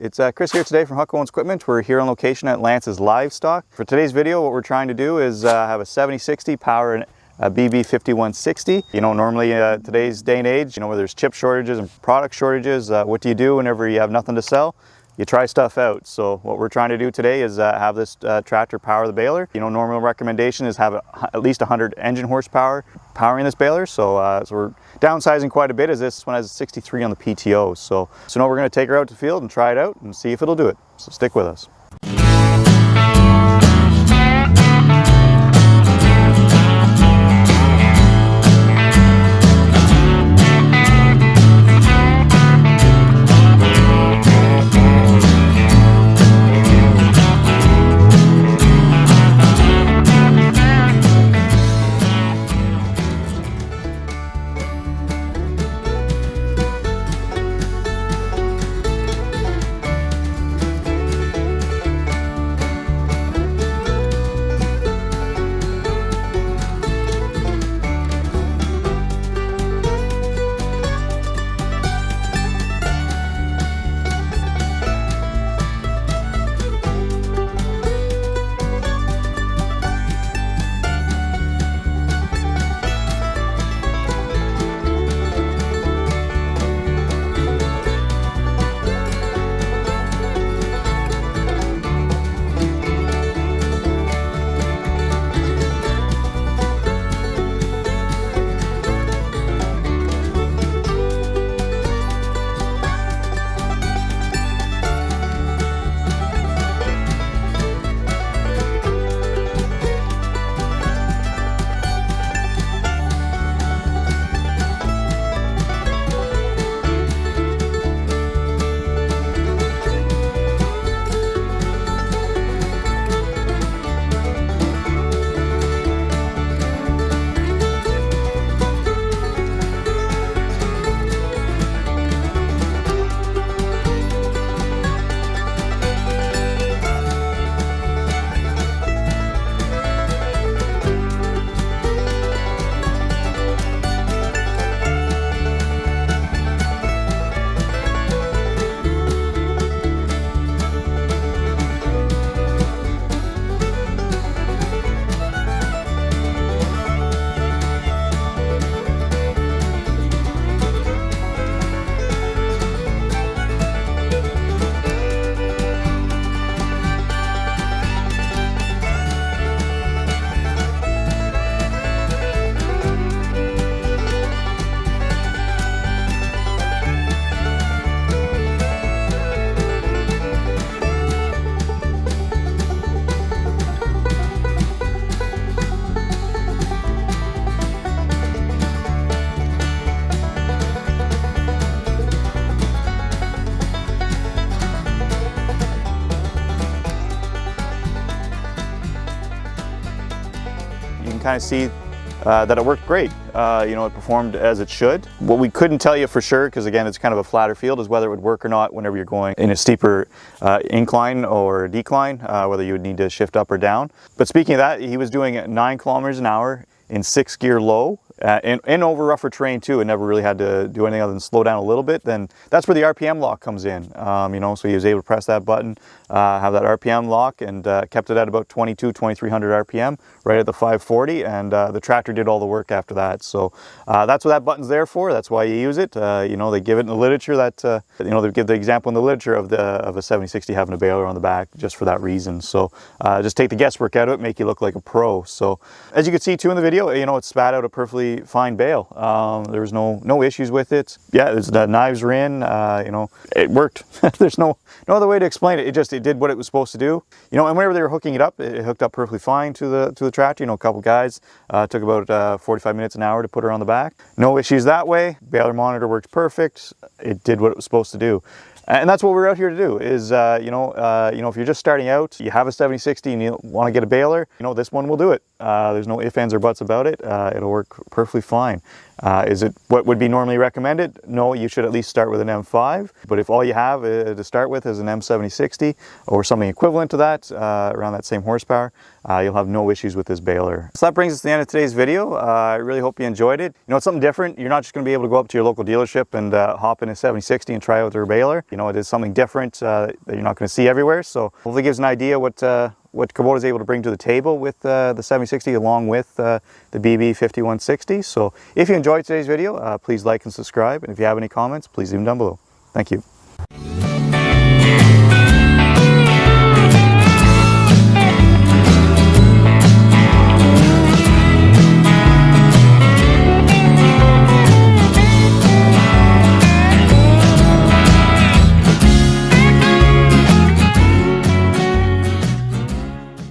It's Chris here today from Huckabones Equipment. We're here on location at Lance's Livestock. For today's video, what we're trying to do is have a 7060 power a BV5160. You know, normally today's day and age, you know, where there's chip shortages and product shortages, what do you do whenever you have nothing to sell? You try stuff out. So what we're trying to do today is have this tractor power the baler. You know, normal recommendation is have at least 100 engine horsepower powering this baler. So we're downsizing quite a bit, as this one has 63 on the PTO. So now we're going to take her out to the field and try it out and see if it'll do it. So stick with us. You can kind of see that it worked great. You know, it performed as it should. What we couldn't tell you for sure, because again, it's kind of a flatter field, is whether it would work or not whenever you're going in a steeper incline or decline, whether you would need to shift up or down. But speaking of that, he was doing 9 kilometers an hour in 6th gear low. And over rougher terrain too, and never really had to do anything other than slow down a little bit. Then that's where the RPM lock comes in. You know, so he was able to press that button, have that RPM lock, and kept it at about 2300 RPM, right at the 540, and the tractor did all the work after that. So that's what that button's there for. That's why you use it. You know, they give it in the literature that you know, they give the example in the literature of a 7060 having a baler on the back just for that reason. So just take the guesswork out of it, make you look like a pro. So as you can see too in the video, you know, it spat out a perfectly fine bale. There was no issues with it. Yeah, the knives were in. You know, it worked. There's no other way to explain it. It did what it was supposed to do. You know, and whenever they were hooking it up, it hooked up perfectly fine to the tractor. You know, a couple guys took about 45 minutes an hour to put her on the back. No issues that way. Baler monitor worked perfect. It did what it was supposed to do. And that's what we're out here to do is, you know, if you're just starting out, you have a 7060 and you want to get a baler, you know, this one will do it. There's no ifs, ands, or buts about it. It'll work perfectly fine. Is it what would be normally recommended? No, you should at least start with an M5. But if all you have to start with is an M7060 or something equivalent to that, around that same horsepower, you'll have no issues with this baler. So that brings us to the end of today's video. I really hope you enjoyed it. You know, it's something different. You're not just going to be able to go up to your local dealership and hop in a 7060 and try out their baler. You know, it is something different that you're not going to see everywhere. So hopefully it gives an idea what Kubota is able to bring to the table with the 7060 along with the BV5160. So if you enjoyed today's video, please like and subscribe. And if you have any comments, please leave them down below. Thank you.